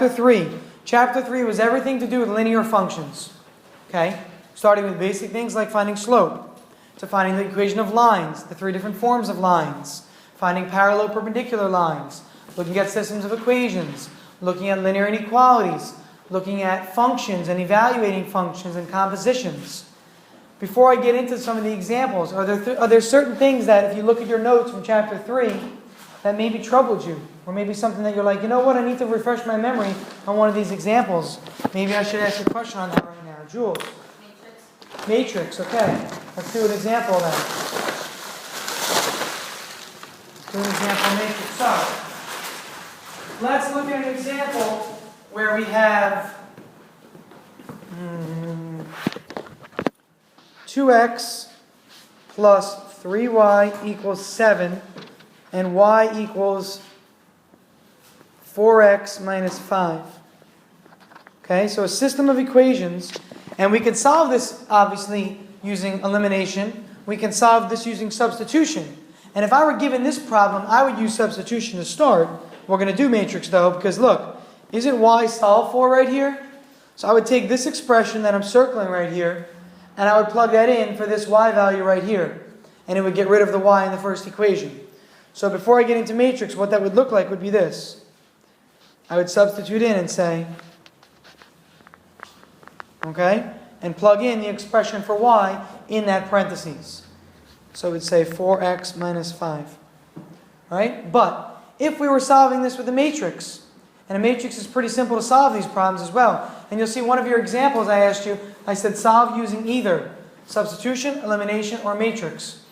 Chapter 3. Chapter 3 was everything to do with linear functions. Okay? Starting with basic things like finding slope, to finding the equation of lines, the three different forms of lines, finding parallel perpendicular lines, looking at systems of equations, looking at linear inequalities, looking at functions and evaluating functions and compositions. Before I get into some of the examples, are there certain things that if you look at your notes from chapter 3 that maybe troubled you? Or maybe something that you're like, you know what, I need to refresh my memory on one of these examples. Maybe I should ask a question on that right now. Jules? Matrix, okay. Let's do an example then. Let's do an example of matrix. So, let's look at an example where we have 2x plus 3y equals 7 and y equals 4x minus 5. Okay, so a system of equations, and we can solve this obviously using elimination. We can solve this using substitution. And if I were given this problem, I would use substitution to start. We're going to do matrix though, because look, isn't y solved for right here? So I would take this expression that I'm circling right here, and I would plug that in for this y value right here. And it would get rid of the y in the first equation. So before I get into matrix, what that would look like would be this. I would substitute in and say, okay, and plug in the expression for y in that parentheses. So we'd say 4x minus 5. Right? But if we were solving this with a matrix, and a matrix is pretty simple to solve these problems as well. And you'll see one of your examples I asked you, I said solve using either substitution, elimination, or matrix.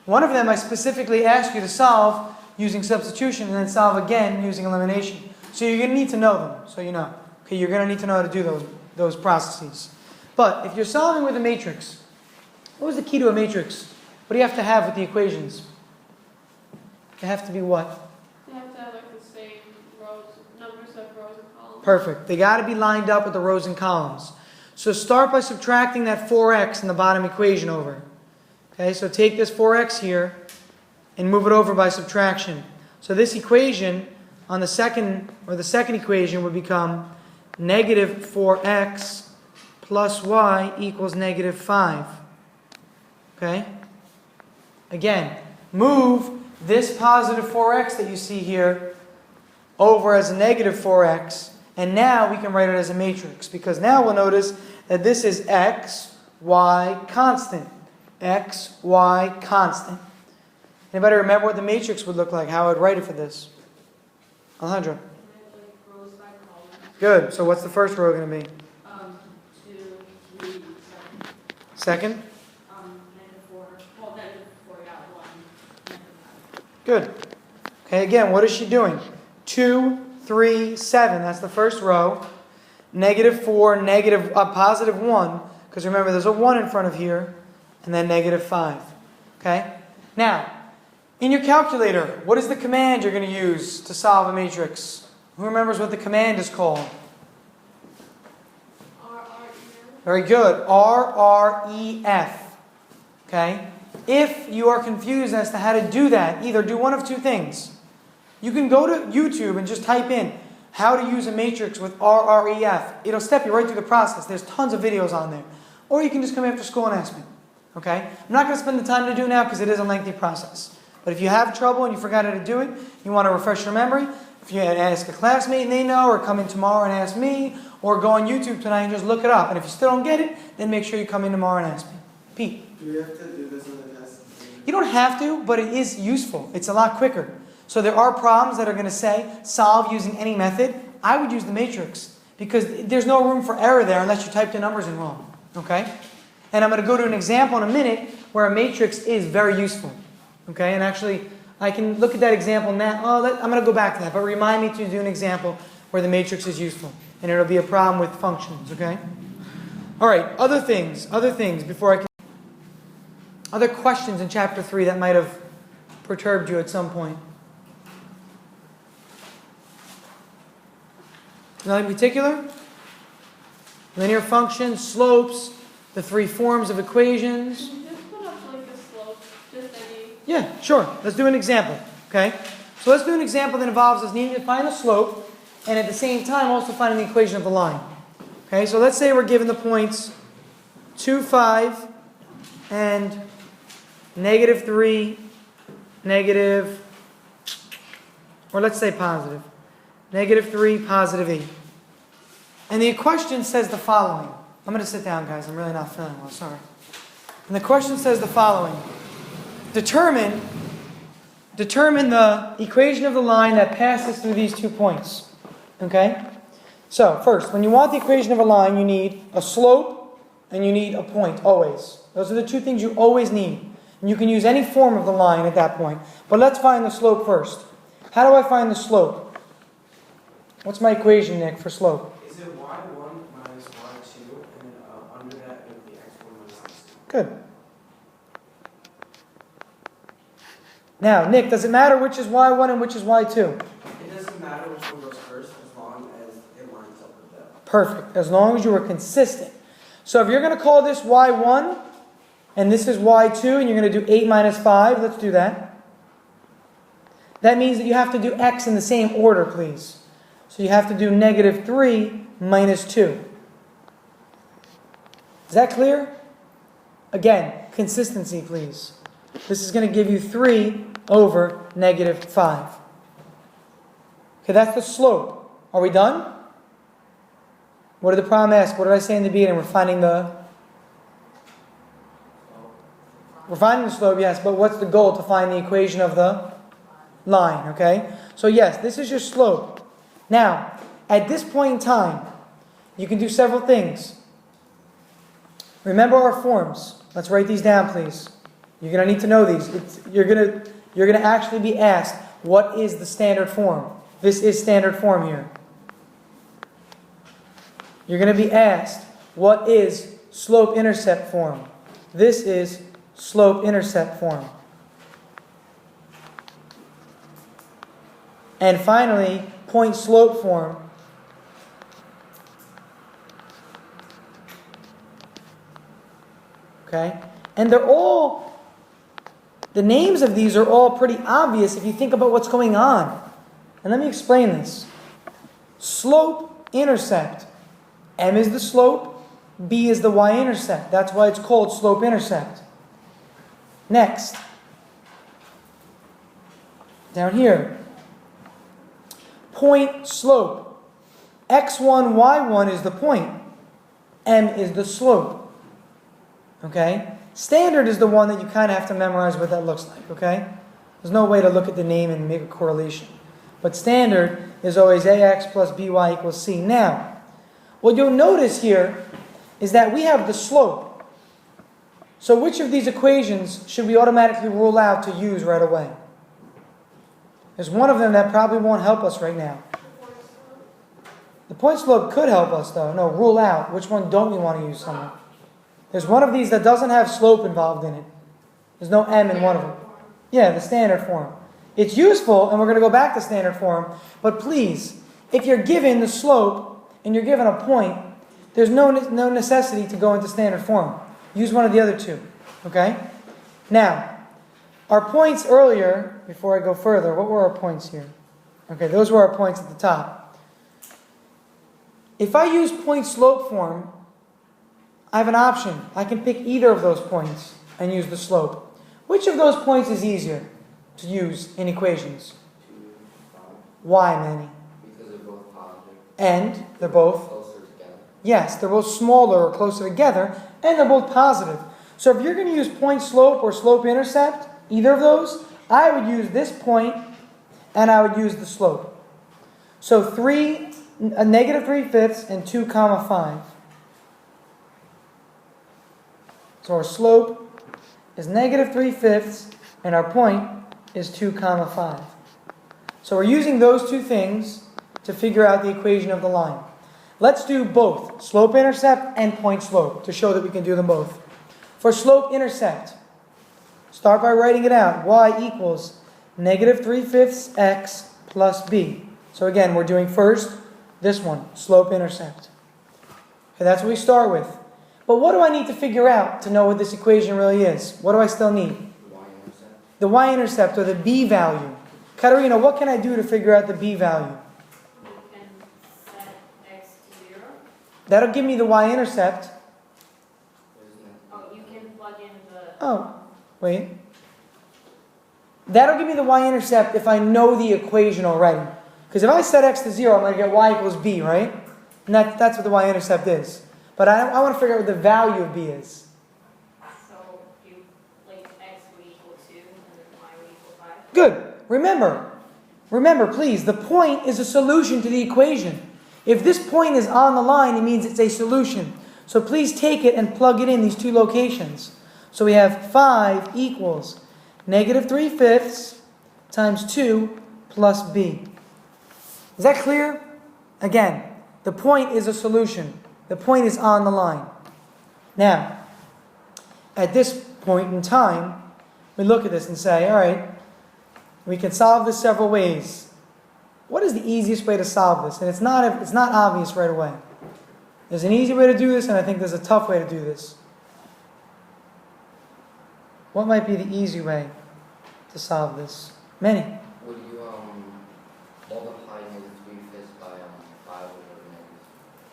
One of them I specifically asked you to solve using substitution and then solve again using elimination. So you're going to need to know them, so you know. Okay, you're going to need to know how to do those processes. But if you're solving with a matrix, what was the key to a matrix? What do you have to have with the equations? They have to be what? They have to have like the same rows, numbers of rows and columns. Perfect. They got to be lined up with the rows and columns. So start by subtracting that 4x in the bottom equation over. Okay, so take this 4x here and move it over by subtraction. So this equation on the second equation would become negative 4x plus y equals negative 5. Okay? Again, move this positive 4x that you see here over as a negative 4x, and now we can write it as a matrix, because now we'll notice that this is x, y, constant. X, y, constant. Anybody remember what the matrix would look like? How I would write it for this? Alejandro? Good. So what's the first row going to be? 2, 3, 7. Second? -4. Well, -4, yeah, 1. -5. Good. Okay, again, what is she doing? 2, 3, 7. That's the first row. -4, positive 1. Because remember, there's a 1 in front of here. And then -5. Okay? Now, in your calculator, what is the command you're going to use to solve a matrix? Who remembers what the command is called? RREF. Very good. RREF. Okay? If you are confused as to how to do that, either do one of two things. You can go to YouTube and just type in how to use a matrix with RREF. It'll step you right through the process. There's tons of videos on there. Or you can just come after school and ask me. Okay? I'm not going to spend the time to do now because it is a lengthy process. But if you have trouble and you forgot how to do it, you want to refresh your memory, if you ask a classmate and they know, or come in tomorrow and ask me, or go on YouTube tonight and just look it up. And if you still don't get it, then make sure you come in tomorrow and ask me. Pete? Do we have to do this on the test? You don't have to, but it is useful. It's a lot quicker. So there are problems that are going to say, solve using any method. I would use the matrix, because there's no room for error there unless you type the numbers in wrong. Okay? And I'm going to go to an example in a minute where a matrix is very useful. Okay? And actually, I can look at that example now. I'm going to go back to that, but remind me to do an example where the matrix is useful. And it'll be a problem with functions. Okay? All right. Other things before I can... Other questions in chapter 3 that might have perturbed you at some point? Nothing in particular? Linear functions, slopes, the three forms of equations. Can you just put up like a slope, just any? Yeah, sure. Let's do an example. Okay? So let's do an example that involves us needing to find a slope and at the same time also finding the equation of the line. Okay, so let's say we're given the points 2, 5, and negative 3, negative, or let's say positive. Negative 3, positive 8. And the question says the following. I'm going to sit down, guys. I'm really not feeling well. Sorry. And the question says the following. Determine the equation of the line that passes through these 2 points. Okay? So, first, when you want the equation of a line, you need a slope and you need a point, always. Those are the 2 things you always need. And you can use any form of the line at that point. But let's find the slope first. How do I find the slope? What's my equation, Nick, for slope? Is it y1 minus y2, and then under that it would be x1 minus x2? Good. Now, Nick, does it matter which is y1 and which is y2? It doesn't matter which one goes first as long as it lines up with that. Perfect. As long as you are consistent. So if you're going to call this y1, and this is y2, and you're going to do 8 minus 5, let's do that. That means that you have to do x in the same order, please. So you have to do negative 3 minus 2. Is that clear? Again, consistency, please. This is going to give you 3 over negative 5. Okay, that's the slope. Are we done? What did the problem ask? What did I say in the beginning? We're finding the slope, yes, but what's the goal? To find the equation of the line, okay? So yes, this is your slope. Now, at this point in time, you can do several things. Remember our forms. Let's write these down, please. You're going to need to know these. You're going to actually be asked, what is the standard form? This is standard form here. You're going to be asked, what is slope-intercept form? This is slope-intercept form. And finally, point-slope form. Okay? And the names of these are all pretty obvious if you think about what's going on. And let me explain this. Slope-intercept. M is the slope, B is the y-intercept. That's why it's called slope-intercept. Next. Down here. Point slope. X1, Y1 is the point. M is the slope. Okay? Standard is the one that you kind of have to memorize what that looks like. Okay? There's no way to look at the name and make a correlation. But standard is always AX plus BY equals C. Now, what you'll notice here is that we have the slope. So which of these equations should we automatically rule out to use right away? There's one of them that probably won't help us right now. The point slope could help us though. No, rule out. Which one don't we want to use somewhere? There's one of these that doesn't have slope involved in it. There's no M in one of them. Yeah, the standard form. It's useful, and we're going to go back to standard form, but please, if you're given the slope and you're given a point, there's no necessity to go into standard form. Use one of the other two. Okay? Now, our points earlier, before I go further, what were our points here? Okay, those were our points at the top. If I use point slope form, I have an option. I can pick either of those points and use the slope. Which of those points is easier to use in equations? 2 and 5. Why, Manny? Because they're both positive. And they're both? Closer together. Yes, they're both smaller or closer together, and they're both positive. So if you're going to use point slope or slope intercept, either of those, I would use this point and I would use the slope. So a negative 3/5 and 2 comma 5. So our slope is negative 3/5 and our point is 2 comma 5. So we're using those two things to figure out the equation of the line. Let's do both, slope intercept and point slope, to show that we can do them both. For slope intercept, start by writing it out. Y equals negative 3/5 x plus b. So again, we're doing first this one, slope intercept. Okay, that's what we start with. But what do I need to figure out to know what this equation really is? What do I still need? The y-intercept. The y-intercept or the b value. Katerina, what can I do to figure out the b value? You can That'll give me the y-intercept. Oh, you can plug in the. Oh, wait. That'll give me the y-intercept if I know the equation already. Because if I set x to 0, I'm going to get y equals b, right? And that's what the y-intercept is. But I want to figure out what the value of b is. So you like x would equal 2 and then y would equal 5. Good. Remember, please, the point is a solution to the equation. If this point is on the line, it means it's a solution. So please take it and plug it in these two locations. So we have 5 equals negative 3/5 times 2 plus b. Is that clear? Again, the point is a solution. The point is on the line. Now, at this point in time, we look at this and say, all right, we can solve this several ways. What is the easiest way to solve this? And it's not obvious right away. There's an easy way to do this, and I think there's a tough way to do this. What might be the easy way to solve this? Many. Would you multiply negative 3/5 by 5 over negative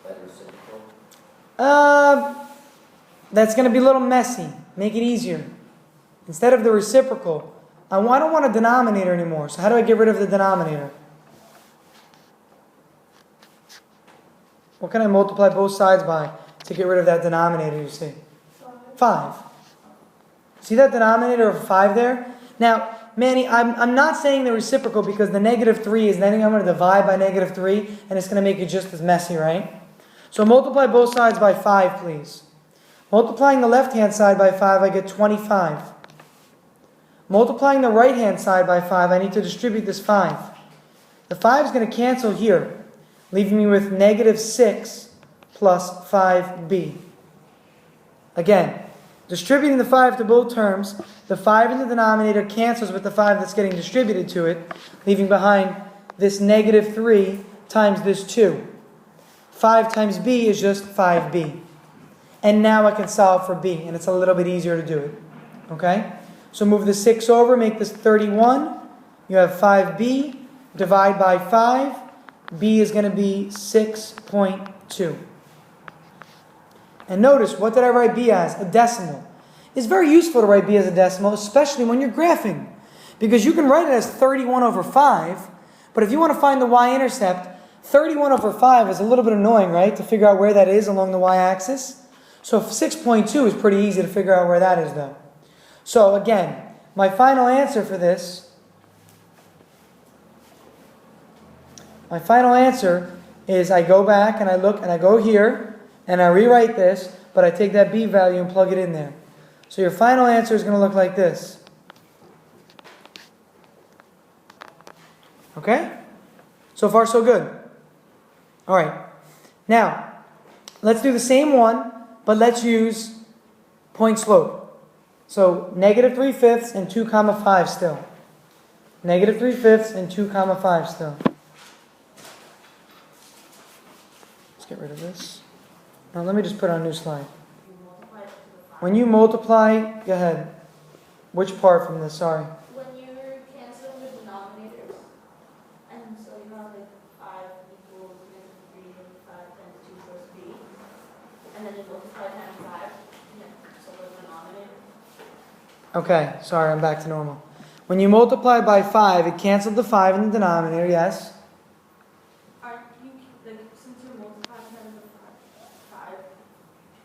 by the reciprocal? That's going to be a little messy. Make it easier. Instead of the reciprocal, I don't want a denominator anymore. So how do I get rid of the denominator? What can I multiply both sides by to get rid of that denominator, you see? 5. See that denominator of 5 there? Now, Manny, I'm not saying the reciprocal because the negative 3 is then I'm going to divide by negative 3 and it's going to make it just as messy, right? So multiply both sides by 5, please. Multiplying the left-hand side by 5, I get 25. Multiplying the right-hand side by 5, I need to distribute this 5. The 5 is going to cancel here, leaving me with negative 6 plus 5b. Again, distributing the 5 to both terms, the 5 in the denominator cancels with the 5 that's getting distributed to it, leaving behind this negative 3 times this 2. 5 times b is just 5b. And now I can solve for b, and it's a little bit easier to do it. Okay? So move the 6 over, make this 31. You have 5b, divide by 5. b is going to be 6.2. And notice, what did I write b as? A decimal. It's very useful to write b as a decimal, especially when you're graphing. Because you can write it as 31 over 5, but if you want to find the y-intercept, 31 over 5 is a little bit annoying, right? To figure out where that is along the y-axis. So 6.2 is pretty easy to figure out where that is, though. So again, my final answer for this, is I go back and I look and I go here and I rewrite this, but I take that b value and plug it in there. So your final answer is going to look like this. Okay? So far, so good. All right. Now, let's do the same one, but let's use point slope. So negative 3/5 and 2 comma 5 still. Negative 3/5 and 2 comma 5 still. Let's get rid of this. Now let me just put on a new slide. When you multiply, go ahead. Which part from this? Sorry. When you're canceling the denominators, and so you have like 5 equals -3 and 5 times 2 plus b, and then you multiply times 5, and then so the denominator. Okay, sorry, I'm back to normal. When you multiply by 5, it canceled the 5 in the denominator, yes? Aren't you, like, since you're multiplying times the 5,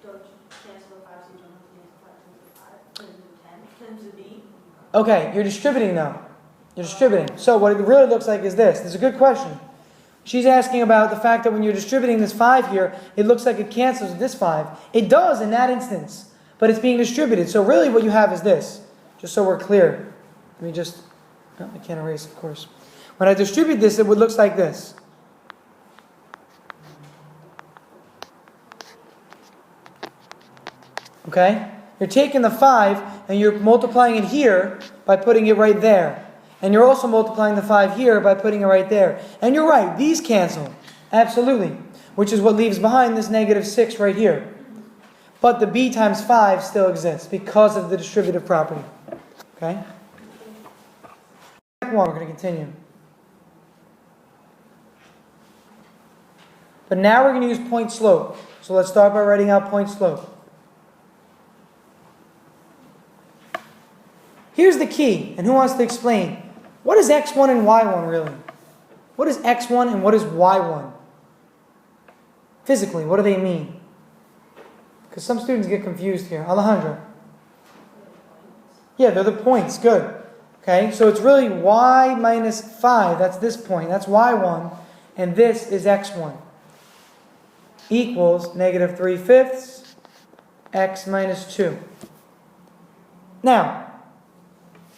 don't you cancel the 5 so you don't have to cancel 5 times the 5, times the 10, times the b? Okay, you're distributing now. You're distributing. So what it really looks like is this. This is a good question. She's asking about the fact that when you're distributing this 5 here, it looks like it cancels with this 5. It does in that instance, but it's being distributed. So really what you have is this, just so we're clear. Let me just, no, I can't erase, of course. When I distribute this, it looks like this. Okay? You're taking the 5 and you're multiplying it here by putting it right there. And you're also multiplying the 5 here by putting it right there. And you're right, these cancel. Absolutely. Which is what leaves behind this negative 6 right here. But the b times 5 still exists because of the distributive property. Okay? We're going to continue. But now we're going to use point slope. So let's start by writing out point slope. Here's the key, and who wants to explain? What is x1 and y1 really? What is x1 and what is y1? Physically, what do they mean? Because some students get confused here. Alejandro. Yeah, they're the points. Good. Okay, so it's really y minus 5. That's this point. That's y1. And this is x1. Equals negative 3/5 x minus 2. Now,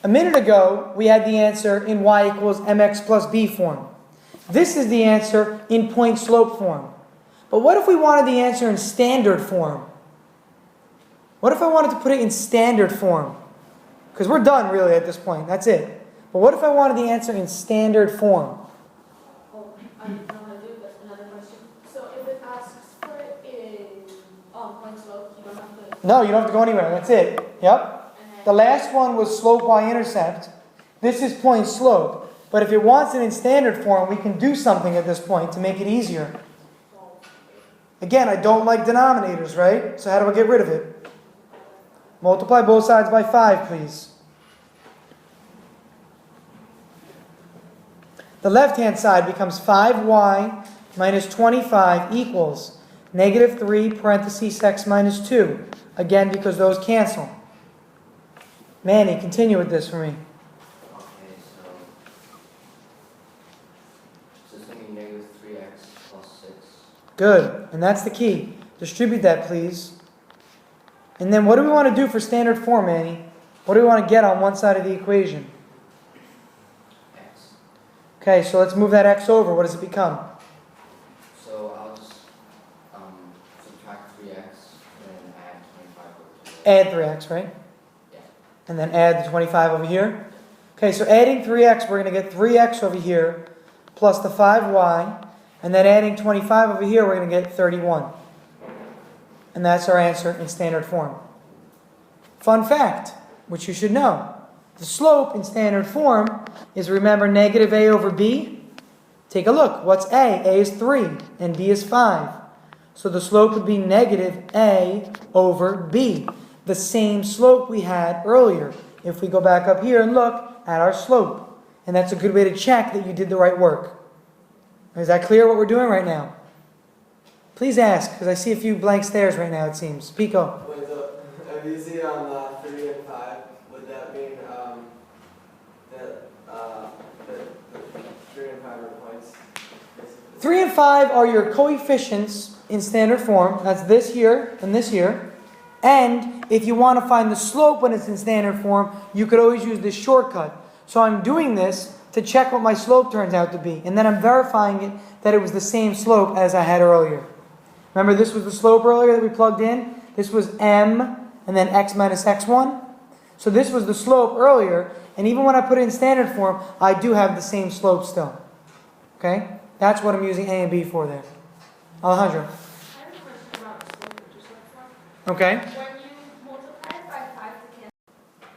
a minute ago, we had the answer in y equals mx plus b form. This is the answer in point slope form. But what if we wanted the answer in standard form? What if I wanted to put it in standard form? Because we're done really at this point. That's it. But what if I wanted the answer in standard form? Oh, I know how to do it. That's another question. So if it asks for it in point slope, you don't have to. No, you don't have to go anywhere. That's it. Yep. The last one was slope y-intercept. This is point slope. But if it wants it in standard form, we can do something at this point to make it easier. Again, I don't like denominators, right? So how do I get rid of it? Multiply both sides by 5, please. The left-hand side becomes 5y minus 25 equals negative 3 parentheses x minus 2. Again, because those cancel. Manny, continue with this for me. Okay, so it's going to be negative 3x plus 6. Good. And that's the key. Distribute that, please. And then what do we want to do for standard form, Manny? What do we want to get on one side of the equation? X. Okay, so let's move that x over. What does it become? So I'll just subtract 3x and then add 25 over to it. Add 3x, right? Yeah. And then add the 25 over here. Okay, so adding 3x, we're going to get 3x over here plus the 5y. And then adding 25 over here, we're going to get 31. And that's our answer in standard form. Fun fact, which you should know. The slope in standard form is, remember, negative a over b. Take a look. What's a? A is 3 and b is 5. So the slope would be negative a over b. The same slope we had earlier. If we go back up here and look at our slope. And that's a good way to check that you did the right work. Is that clear what we're doing right now? Please ask, because I see a few blank stares right now, it seems. Pico. Wait, so if you see on 3 and 5, would that mean that the 3 and 5 are points? 3 and 5 are your coefficients in standard form. That's this here and this here. And if you want to find the slope when it's in standard form, you could always use this shortcut. So I'm doing this to check what my slope turns out to be. And then I'm verifying it that it was the same slope as I had earlier. Remember, this was the slope earlier that we plugged in? This was m and then x minus x1. So this was the slope earlier. And even when I put it in standard form, I do have the same slope still. Okay? That's what I'm using a and b for there. Alejandro. I have a question about slope intercept form. Okay? When you multiply it by 5 to cancel.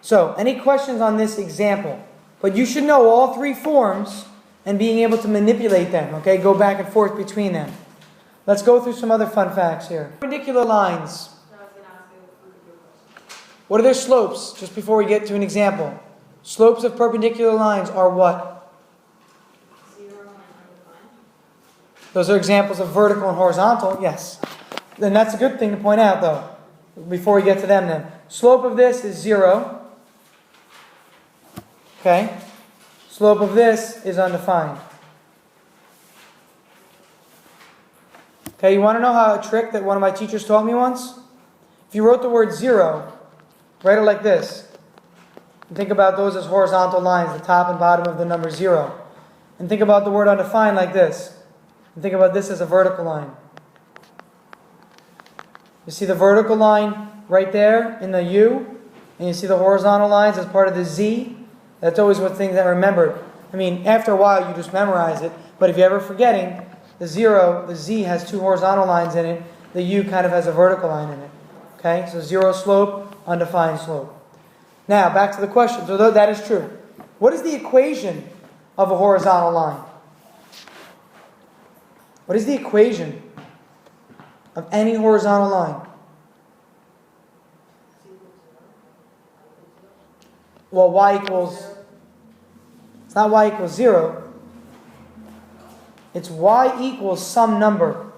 So, any questions on this example? But you should know all three forms and being able to manipulate them. Okay? Go back and forth between them. Let's go through some other fun facts here. Perpendicular lines. So I was going to ask you if we could do a question. What are their slopes? Just before we get to an example. Slopes of perpendicular lines are what? 0 and undefined. Those are examples of vertical and horizontal. Yes. And that's a good thing to point out, though. Before we get to them, then. Slope of this is 0. Okay? Slope of this is undefined. Okay, you want to know how a trick that one of my teachers taught me once? If you wrote the word 0, write it like this. And think about those as horizontal lines, the top and bottom of the number 0. And think about the word undefined like this. And think about this as a vertical line. You see the vertical line right there in the U, and you see the horizontal lines as part of the Z. That's always one thing that I remembered. I mean, after a while you just memorize it, but if you're ever forgetting, the Z has two horizontal lines in it, the U kind of has a vertical line in it. Okay, so 0 slope, undefined slope. Now, back to the question. So that is true. What is the equation of a horizontal line? What is the equation of any horizontal line? Well, y equals, it's not y equals 0. It's y equals some number.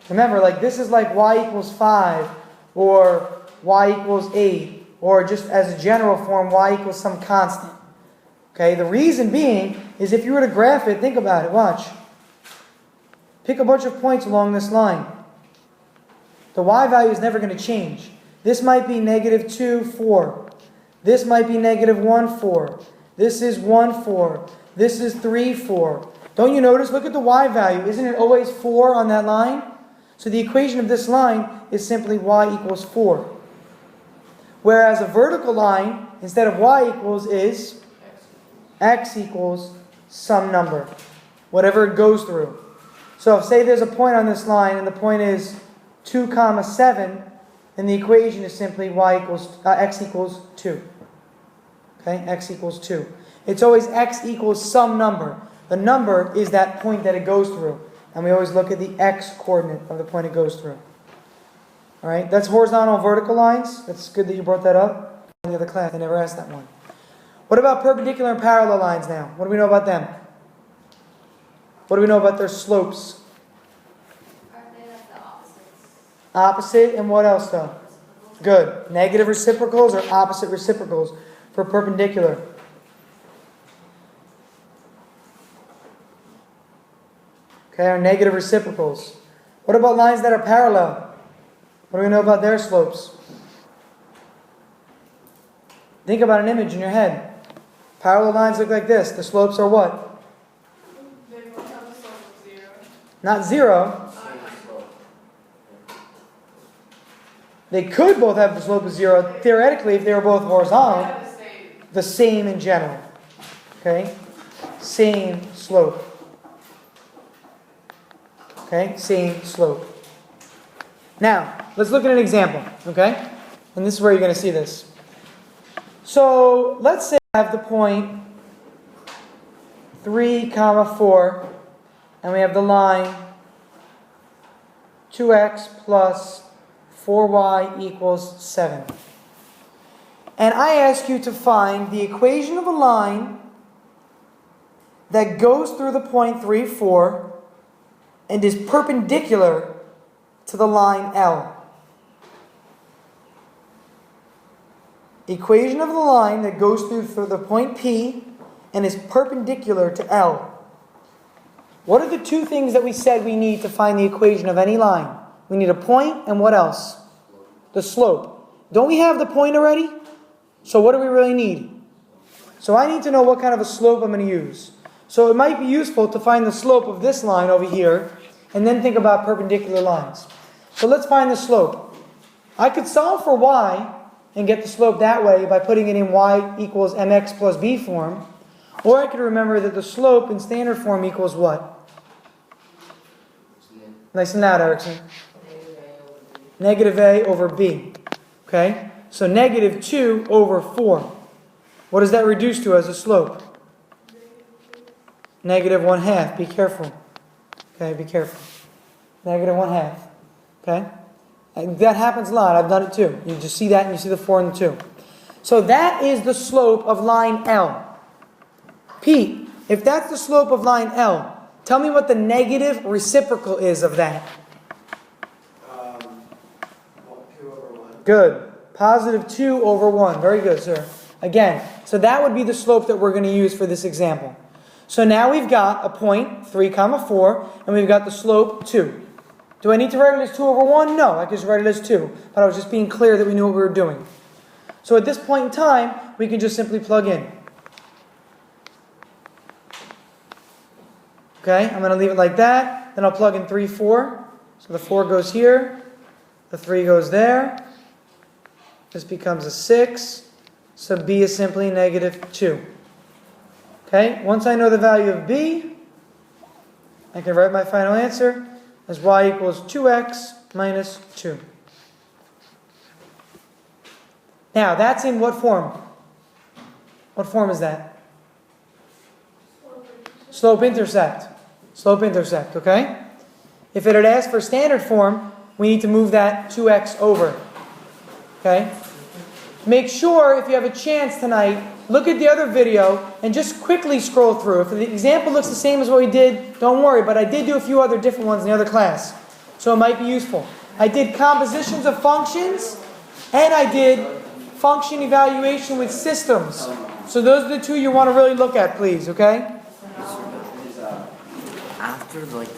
Remember, like this is like y equals 5 or y equals 8 or just as a general form y equals some constant. Okay, the reason being is if you were to graph it, think about it, watch. Pick a bunch of points along this line. The y value is never going to change. This might be negative 2, 4. This might be negative 1, 4. This is 1, 4. This is 3, 4. Don't you notice? Look at the y value. Isn't it always 4 on that line? So the equation of this line is simply y equals 4. Whereas a vertical line, instead of y equals, is x equals some number. Whatever it goes through. So if, say there's a point on this line and the point is 2, 7, then the equation is simply x equals 2. Okay, x equals 2. It's always x equals some number. The number is that point that it goes through. And we always look at the x-coordinate of the point it goes through. Alright, that's horizontal and vertical lines. That's good that you brought that up. In the other class, I never asked that one. What about perpendicular and parallel lines now? What do we know about them? What do we know about their slopes? Aren't they like the opposites? Opposite and what else though? Good. Negative reciprocals or opposite reciprocals for perpendicular? Okay, or negative reciprocals. What about lines that are parallel? What do we know about their slopes? Think about an image in your head. Parallel lines look like this. The slopes are what? They both have a slope of 0. Not 0. They could both have the slope of 0. Theoretically, if they were both horizontal, the same in general. Okay? Same slope. Okay? Same slope. Now, let's look at an example. Okay? And this is where you're going to see this. So, let's say I have the point 3, 4, and we have the line 2x plus 4y equals 7. And I ask you to find the equation of a line that goes through the point 3, 4 and is perpendicular to the line L. Equation of the line that goes through the point P and is perpendicular to L. What are the two things that we said we need to find the equation of any line? We need a point and what else? The slope. Don't we have the point already? So what do we really need? So I need to know what kind of a slope I'm going to use. So it might be useful to find the slope of this line over here and then think about perpendicular lines. So let's find the slope. I could solve for y and get the slope that way by putting it in y equals mx plus b form. Or I could remember that the slope in standard form equals what? Nice and loud, Erickson. Negative a over b. Okay? So negative 2 over 4. What does that reduce to as a slope? Negative 1/2. Be careful. Okay, be careful. Negative 1/2. Okay? And that happens a lot. I've done it too. You just see that and you see the 4 and the 2. So that is the slope of line L. Pete, if that's the slope of line L, tell me what the negative reciprocal is of that. 2 over 1. Good. Positive 2 over 1. Very good, sir. Again, so that would be the slope that we're going to use for this example. So now we've got a point, 3, 4, and we've got the slope 2. Do I need to write it as 2 over 1? No, I can just write it as 2. But I was just being clear that we knew what we were doing. So at this point in time, we can just simply plug in. Okay, I'm going to leave it like that. Then I'll plug in 3, 4. So the 4 goes here. The 3 goes there. This becomes a 6. So b is simply negative 2. Okay, once I know the value of b, I can write my final answer as y equals 2x minus 2. Now, that's in what form? What form is that? Slope-intercept. Slope-intercept, okay? If it had asked for standard form, we need to move that 2x over. Okay? Make sure, if you have a chance tonight, look at the other video and just quickly scroll through. If the example looks the same as what we did, don't worry, but I did do a few other different ones in the other class, so it might be useful. I did compositions of functions, and I did function evaluation with systems. So those are the two you want to really look at, please, okay? After like